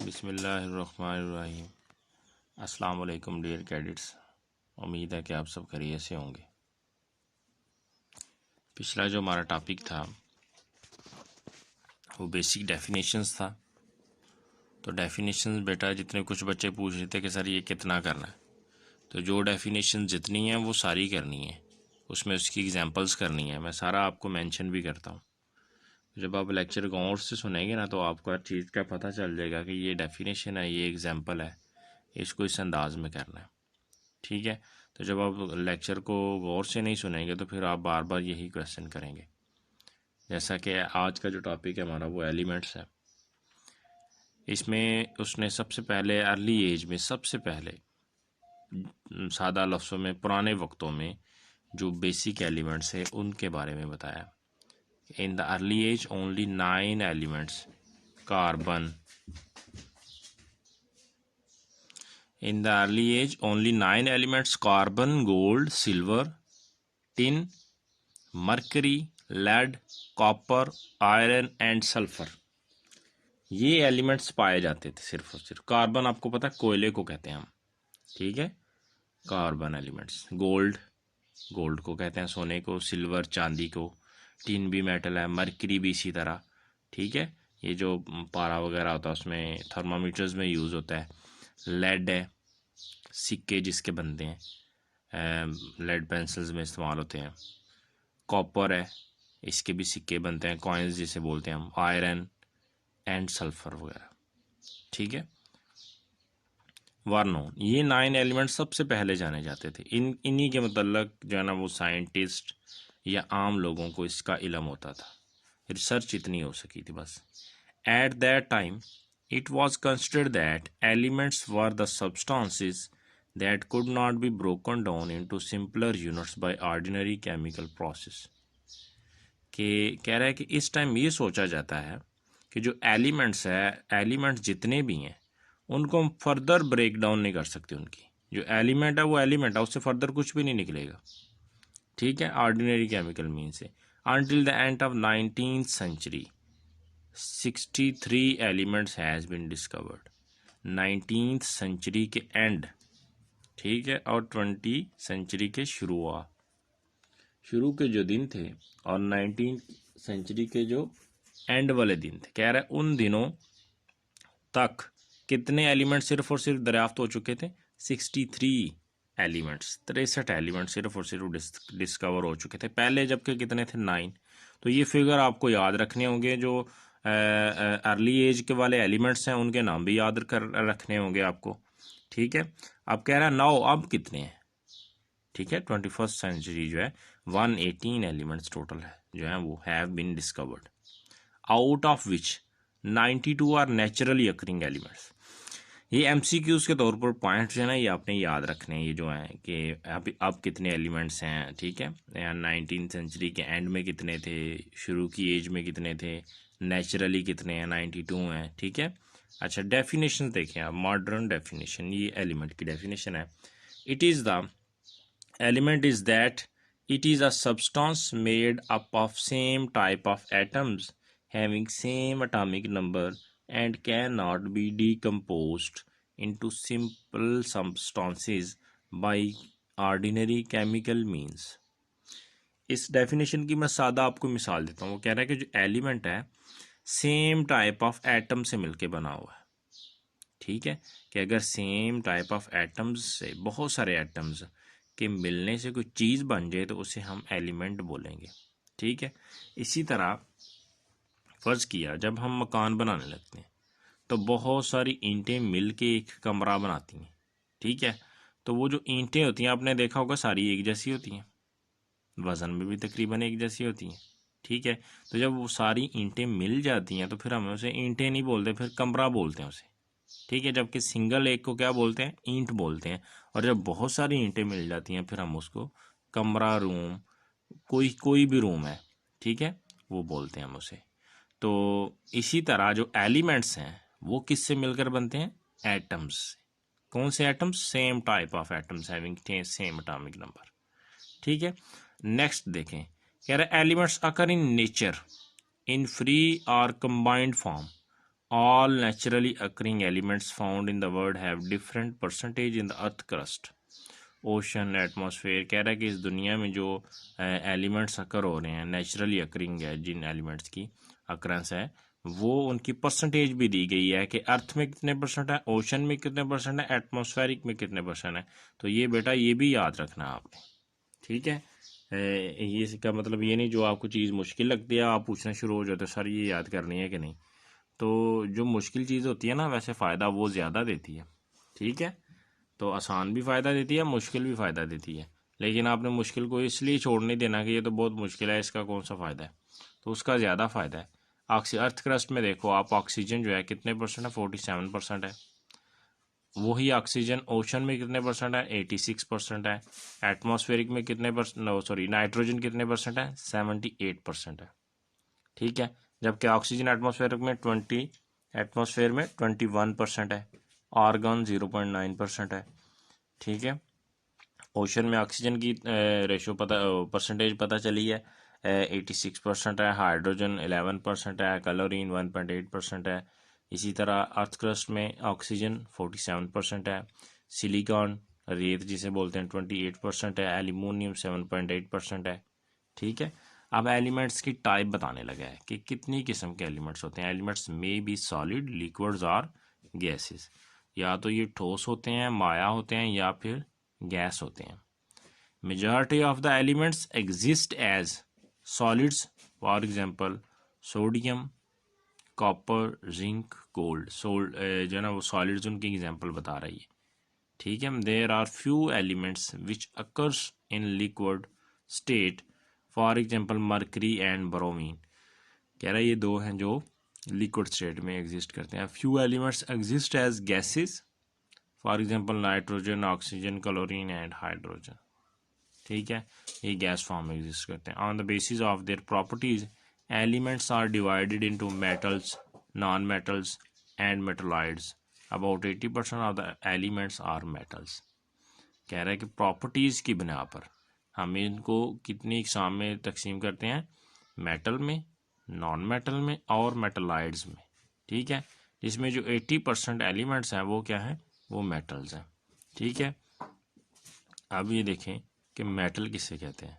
बिस्मिल्लाहिर्रहमानिर्रहीम। अस्सलाम वालेकुम डियर कैडेट्स, उम्मीद है कि आप सब खैरियत से होंगे। पिछला जो हमारा टॉपिक था वो बेसिक डेफिनेशंस था। तो डेफिनेशंस बेटा जितने कुछ बच्चे पूछ रहे थे कि सर ये कितना करना है, तो जो डेफिनेशन जितनी हैं वो सारी करनी है, उसमें उसकी एग्जांपल्स करनी है। मैं सारा आपको मेंशन भी करता हूँ। जब आप लेक्चर गौर से सुनेंगे ना तो आपको हर चीज़ का पता चल जाएगा कि ये डेफिनेशन है, ये एग्जांपल है, इसको इस अंदाज में करना है। ठीक है। तो जब आप लेक्चर को गौर से नहीं सुनेंगे तो फिर आप बार बार यही क्वेश्चन करेंगे। जैसा कि आज का जो टॉपिक है हमारा वो एलिमेंट्स है। इसमें उसने सबसे पहले अर्ली एज में, सबसे पहले सादा लफ्ज़ों में, पुराने वक्तों में जो बेसिक एलिमेंट्स है उनके बारे में बताया। In the early age only 9 elements carbon In the early age, only 9 elements carbon, gold, silver, tin, mercury, lead, copper, iron and sulfur, ये एलिमेंट्स पाए जाते थे सिर्फ और सिर्फ। कार्बन आपको पता है कोयले को कहते हैं हम, ठीक है, कार्बन एलिमेंट्स। गोल्ड, गोल्ड को कहते हैं सोने को, सिल्वर चांदी को, टिन भी मेटल है, मरकरी भी इसी तरह, ठीक है, ये जो पारा वगैरह होता है उसमें थर्मामीटर्स में यूज़ होता है। लेड है, सिक्के जिसके बनते हैं, लेड पेंसिल्स में इस्तेमाल होते हैं। कॉपर है, इसके भी सिक्के बनते हैं, कॉइन्स जिसे बोलते हैं हम। आयरन एंड सल्फर वगैरह, ठीक है। वर्नो, ये 9 एलिमेंट सबसे पहले जाने जाते थे। इन्हीं के मतलब जो है ना वो साइंटिस्ट या आम लोगों को इसका इल्म होता था, रिसर्च इतनी हो सकी थी बस। At that time it was considered that elements were the substances that could not be broken down into simpler units by ordinary chemical process। कि कह रहा है कि इस टाइम ये सोचा जाता है कि जो एलिमेंट्स है, एलिमेंट्स जितने भी हैं उनको हम फर्दर ब्रेक डाउन नहीं कर सकते। उनकी जो एलिमेंट है वो एलिमेंट है, उससे फर्दर कुछ भी नहीं निकलेगा, ठीक है, ऑर्डिनरी केमिकल मीन से। until the end of 19th century 63 elements has been discovered। 19th century के एंड, ठीक है, और 20th सेंचुरी के शुरू के जो दिन थे और 19th सेंचुरी के जो एंड वाले दिन थे, कह रहे हैं उन दिनों तक कितने एलिमेंट सिर्फ और सिर्फ दरियाफ्त हो चुके थे? 63 एलिमेंट्स, 63 एलिमेंट सिर्फ और सिर्फ डिस्कवर हो चुके थे पहले, जबकि कितने थे? 9। तो ये फिगर आपको याद रखने होंगे। जो अर्ली एज के वाले एलिमेंट्स हैं उनके नाम भी याद कर रखने होंगे आपको, ठीक है। अब कह रहा है नाउ अब कितने हैं, ठीक है। 21st सेंचुरी जो है 118 एलिमेंट्स टोटल है जो है वो have been discovered, out of which 92 are naturally occurring elements. ये एमसीक्यूज के तौर पर पॉइंट्स जो है ना ये आपने याद रखने हैं, ये जो है कि अब कितने एलिमेंट्स हैं, ठीक है, 19th सेंचुरी के एंड में कितने थे, शुरू की एज में कितने थे, नेचुरली कितने हैं, 92 हैं, ठीक है। अच्छा, डेफिनेशन देखें आप, मॉडर्न डेफिनेशन, ये एलिमेंट की डेफिनेशन है। It is the element is that it is a substance made up of same type of atoms having same atomic number and cannot be decomposed into simple substances by ordinary chemical means। इस definition की मैं सादा आपको मिसाल देता हूँ। वो कह रहा है कि जो एलिमेंट है सेम टाइप ऑफ एटम से मिलके बना हुआ है, ठीक है, कि अगर सेम टाइप ऑफ एटम्स से, बहुत सारे एटम्स के मिलने से कोई चीज़ बन जाए तो उसे हम एलिमेंट बोलेंगे, ठीक है। इसी तरह फ़र्ज़ किया जब हम मकान बनाने लगते हैं तो बहुत सारी ईंटें मिल के एक कमरा बनाती हैं, ठीक है। तो वो जो ईंटें होती हैं आपने देखा होगा सारी एक जैसी होती हैं, वज़न में भी तकरीबन एक जैसी होती हैं, ठीक है। तो जब वो सारी ईंटें मिल जाती हैं तो फिर हम उसे ईंटें नहीं बोलते, फिर कमरा बोलते हैं उसे, ठीक है। जबकि सिंगल एक को क्या बोलते हैं? ईंट बोलते हैं। और जब बहुत सारी ईंटें मिल जाती हैं फिर हम उसको कमरा, रूम, कोई भी रूम है, ठीक है, वो बोलते हैं हम उसे। तो इसी तरह जो एलिमेंट्स हैं वो किससे मिलकर बनते हैं? एटम्स से। कौन से atoms? Same type of atoms having same atomic number, ठीक है। नेक्स्ट देखें, कह रहे elements occur in nature in free और combined form All naturally occurring elements found in the world have different percentage in the earth crust, ocean, atmosphere. कह रहा है कि इस दुनिया में जो एलिमेंट्स अकर हो रहे हैं, नेचुरली अकरिंग है, जिन एलिमेंट्स की अक्रंस है, वो उनकी परसेंटेज भी दी गई है कि अर्थ में कितने परसेंट है, ओशन में कितने परसेंट है, एटमॉस्फेरिक में कितने परसेंट है। तो ये बेटा ये भी याद रखना आपने, ठीक है। ये इसका मतलब ये नहीं जो आपको चीज़ मुश्किल लगती है आप पूछना शुरू हो जाते सर ये याद करनी है कि नहीं। तो जो मुश्किल चीज़ होती है ना वैसे फ़ायदा वो ज़्यादा देती है, ठीक है। तो आसान भी फ़ायदा देती है, मुश्किल भी फ़ायदा देती है, लेकिन आपने मुश्किल को इसलिए छोड़ नहीं देना कि ये तो बहुत मुश्किल है, इसका कौन सा फ़ायदा है, तो उसका ज़्यादा फ़ायदा है। अर्थ क्रस्ट में देखो आप, ऑक्सीजन जो है कितने परसेंट है, 47% है। वही ऑक्सीजन ओशन में कितने परसेंट है, 86% है। एटमॉस्फेरिक में कितने परसेंट, नो सॉरी, नाइट्रोजन कितने परसेंट है, 78% है, ठीक है। जबकि ऑक्सीजन एटमॉस्फेयर में 21% है। आर्गन 0.9% है, ठीक है। ओशन में ऑक्सीजन की रेशो परसेंटेज पता चली है, 86% है। हाइड्रोजन 11% है। क्लोरीन 1.8% है। इसी तरह अर्थ क्रस्ट में ऑक्सीजन 47% है। सिलिकॉन रेत जिसे बोलते हैं 28% है। एल्यूमिनियम 7.8% है, ठीक है। अब एलिमेंट्स की टाइप बताने लगा है कि कितनी किस्म के एलिमेंट्स होते हैं। एलिमेंट्स में बी सॉलिड, लिक्विड्स और गैसेस। या तो ये ठोस होते हैं, माया होते हैं, या फिर गैस होते हैं। Majority of the elements exist as solids, for example sodium, copper, zinc, gold. जो है ना वो सॉलिड्स उनकी एग्जांपल बता रही है, ठीक है। There are few elements which occurs in liquid state, for example mercury and bromine. कह रहा है ये दो हैं जो लिक्विड स्टेट में एग्जिस्ट करते हैं। Few elements exist as gases, for example nitrogen, oxygen, chlorine and hydrogen, ठीक है। ये गैस फॉर्म में एग्जिस्ट करते हैं। On the basis of their properties elements are divided into metals, non metals and metalloids. About 80% of the elements are metals. कह रहा है कि प्रॉपर्टीज़ की बिना पर हम इनको कितनी इकसाम में तकसीम करते हैं, मेटल में, नॉन मेटल में और मेटलॉइड्स में, ठीक है। जिसमें जो 80% एलिमेंट्स हैं वो क्या हैं, वो मेटल्स हैं, ठीक है। अब ये देखें कि मेटल किसे कहते हैं।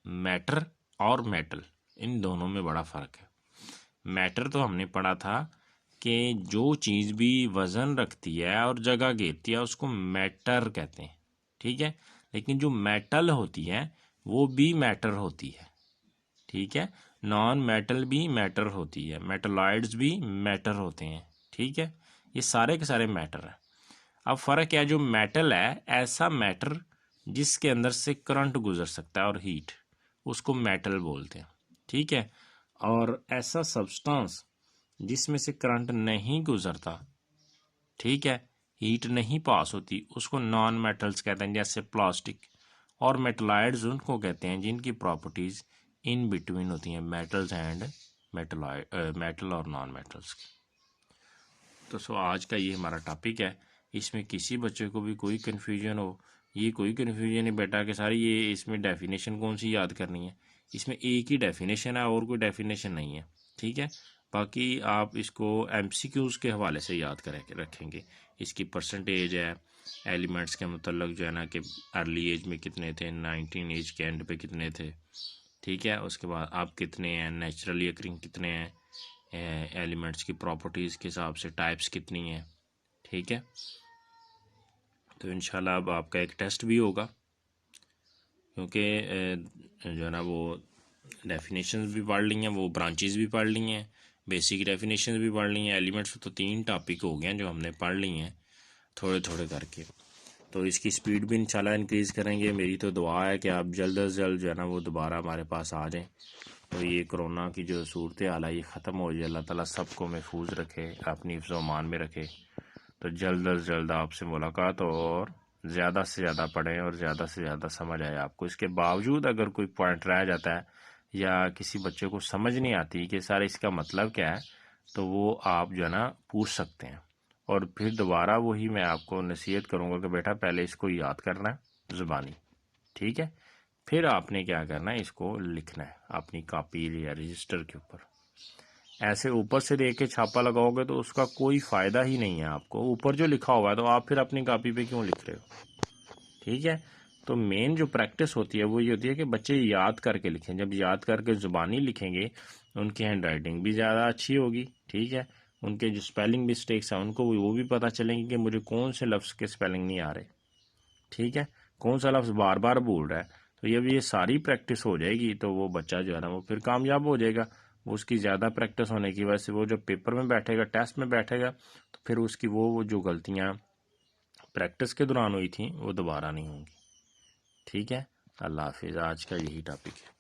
मैटर और मेटल, इन दोनों में बड़ा फ़र्क है। मैटर तो हमने पढ़ा था कि जो चीज़ भी वज़न रखती है और जगह घेरती है उसको मैटर कहते हैं, ठीक है। लेकिन जो मेटल होती है वो भी मैटर होती है, ठीक है। नॉन मेटल भी मैटर होती है, मेटलॉइड्स भी मैटर होते हैं, ठीक है। ये सारे के सारे मैटर हैं। अब फ़र्क क्या है, जो मेटल है ऐसा मैटर जिसके अंदर से करंट गुजर सकता है और हीट, उसको मेटल बोलते हैं, ठीक है। और ऐसा सब्सटेंस जिसमें से करंट नहीं गुजरता, ठीक है, हीट नहीं पास होती, उसको नॉन मेटल्स कहते हैं, जैसे प्लास्टिक। और मेटलॉइड्स उनको कहते हैं जिनकी प्रॉपर्टीज़ इन बिटवीन होती हैं मेटल्स एंड मेटल और नॉन मेटल्स की। तो सो आज का ये हमारा टॉपिक है। इसमें किसी बच्चे को भी कोई कन्फ्यूजन हो, ये कोई कन्फ्यूजन नहीं बेटा कि सारी ये इसमें डेफिनेशन कौन सी याद करनी है, इसमें एक ही डेफिनेशन है और कोई डेफिनेशन नहीं है, ठीक है। बाकी आप इसको एमसीक्यूज़ के हवाले से याद करें रखेंगे। इसकी परसेंटेज है एलिमेंट्स के मतलब जो है ना कि अर्ली एज में कितने थे, 19 एज के एंड पे कितने थे, ठीक है। उसके बाद आप कितने हैं, नेचुरली अकरिंग कितने हैं, एलिमेंट्स की प्रॉपर्टीज़ के हिसाब से टाइप्स कितनी हैं, ठीक है। तो इंशाल्लाह अब आपका एक टेस्ट भी होगा, क्योंकि जो है ना वो डेफिनेशंस भी पढ़ ली हैं, वो ब्रांचेस भी पढ़ ली हैं, बेसिक डेफिनेशंस भी पढ़ ली हैं। एलिमेंट्स तो 3 टॉपिक हो गए हैं जो हमने पढ़ ली हैं थोड़े थोड़े करके। तो इसकी स्पीड भी इंशाल्लाह इंक्रीज़ करेंगे। मेरी तो दुआ है कि आप जल्द अज जल्द जो है ना वो दोबारा हमारे पास आ जाएं, तो ये कोरोना की जो सूरत हाल है ये ख़त्म हो जाए। अल्लाह ताला सबको महफूज रखे, अपनी हिफ्ज़ व अमान में रखे। तो जल्द अज जल्द आपसे मुलाकात हो और ज़्यादा से ज़्यादा पढ़ें और ज़्यादा से ज़्यादा समझ आए आपको। इसके बावजूद अगर कोई पॉइंट रह जाता है या किसी बच्चे को समझ नहीं आती कि सर इसका मतलब क्या है, तो वो आप जो है ना पूछ सकते हैं। और फिर दोबारा वही मैं आपको नसीहत करूँगा कि बेटा पहले इसको याद करना है ज़ुबानी, ठीक है। फिर आपने क्या करना है, इसको लिखना है अपनी कॉपी या रजिस्टर के ऊपर। ऐसे ऊपर से देख के छापा लगाओगे तो उसका कोई फ़ायदा ही नहीं है आपको। ऊपर जो लिखा हुआ है तो आप फिर अपनी कॉपी पे क्यों लिख रहे हो? ठीक है। तो मेन जो प्रैक्टिस होती है वो ये होती है कि बच्चे याद करके लिखें। जब याद करके ज़ुबानी लिखेंगे उनकी हैंड राइटिंग भी ज़्यादा अच्छी होगी। ठीक है। उनके जो स्पेलिंग मिस्टेक्स हैं उनको वो भी पता चलेंगे कि मुझे कौन से लफ्ज़ के स्पेलिंग नहीं आ रहे। ठीक है। कौन सा लफ्ज़ बार बार बोल रहा है। तो जब ये सारी प्रैक्टिस हो जाएगी तो वो बच्चा जो है ना वो फिर कामयाब हो जाएगा। वो उसकी ज़्यादा प्रैक्टिस होने की वजह से वो जब पेपर में बैठेगा, टेस्ट में बैठेगा, तो फिर उसकी वो जो गलतियाँ प्रैक्टिस के दौरान हुई थी वो दोबारा नहीं होंगी। ठीक है। अल्लाह हाफिज़। आज का यही टॉपिक है।